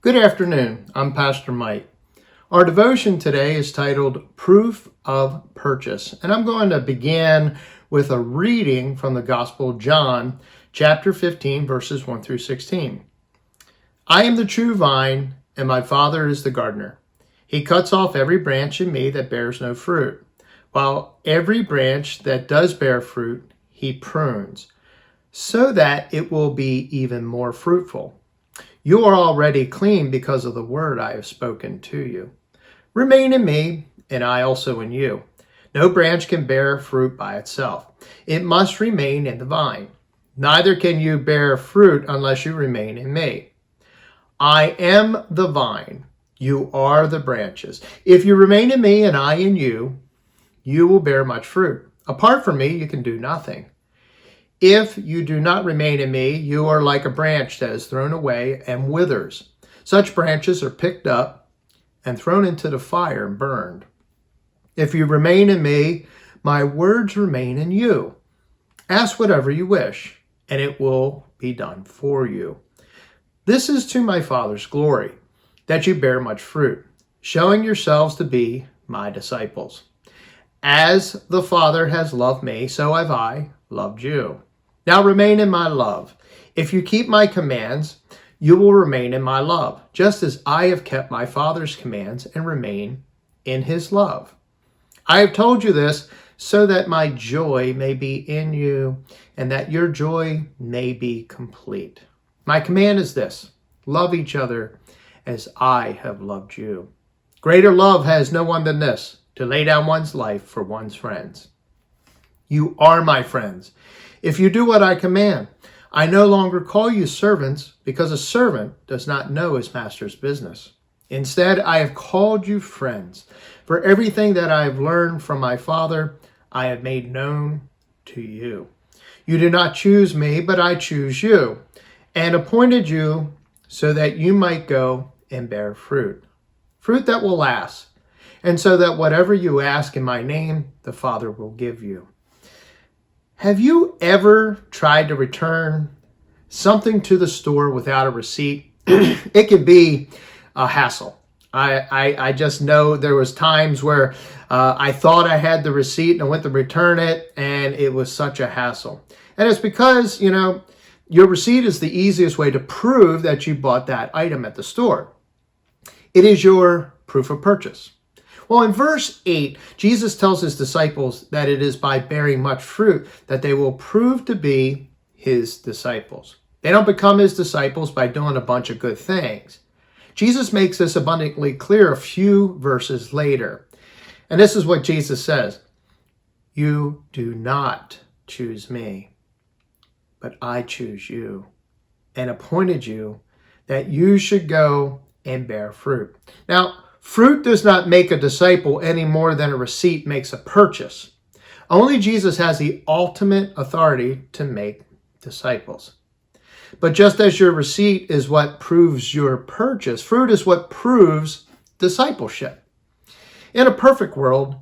Good afternoon. I'm Pastor Mike. Our devotion today is titled Proof of Purchase, and I'm going to begin with a reading from the Gospel of John, chapter 15, verses 1 through 16. I am the true vine, and my Father is the gardener. He cuts off every branch in me that bears no fruit, while every branch that does bear fruit, he prunes, so that it will be even more fruitful. You are already clean because of the word I have spoken to you. Remain in me, and I also in you. No branch can bear fruit by itself. It must remain in the vine. Neither can you bear fruit unless you remain in me. I am the vine. You are the branches. If you remain in me and I in you, you will bear much fruit. Apart from me, you can do nothing. If you do not remain in me, you are like a branch that is thrown away and withers. Such branches are picked up and thrown into the fire and burned. If you remain in me, my words remain in you. Ask whatever you wish, and it will be done for you. This is to my Father's glory, that you bear much fruit, showing yourselves to be my disciples. As the Father has loved me, so have I loved you. Now remain in my love. If you keep my commands, you will remain in my love, just as I have kept my Father's commands and remain in his love. I have told you this so that my joy may be in you and that your joy may be complete. My command is this: love each other as I have loved you. Greater love has no one than this, to lay down one's life for one's friends. You are my friends if you do what I command. I no longer call you servants, because a servant does not know his master's business. Instead, I have called you friends. For everything that I have learned from my Father, I have made known to you. You do not choose me, but I choose you, and appointed you so that you might go and bear fruit, fruit that will last, and so that whatever you ask in my name, the Father will give you. Have you ever tried to return something to the store without a receipt? It can be a hassle. I just know there was times where I thought I had the receipt and I went to return it, and it was such a hassle. And it's because, your receipt is the easiest way to prove that you bought that item at the store. It is your proof of purchase. Well, in verse 8, Jesus tells his disciples that it is by bearing much fruit that they will prove to be his disciples. They don't become his disciples by doing a bunch of good things. Jesus makes this abundantly clear a few verses later. And this is what Jesus says: you do not choose me, but I choose you and appointed you that you should go and bear fruit. Now, fruit does not make a disciple any more than a receipt makes a purchase. Only Jesus has the ultimate authority to make disciples. But just as your receipt is what proves your purchase, fruit is what proves discipleship. In a perfect world,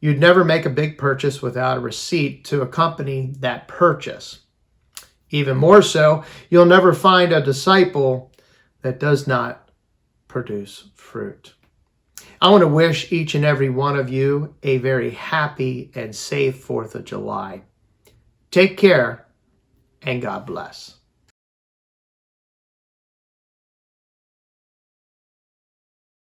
you'd never make a big purchase without a receipt to accompany that purchase. Even more so, you'll never find a disciple that does not produce fruit. I want to wish each and every one of you a very happy and safe 4th of July. Take care, and God bless.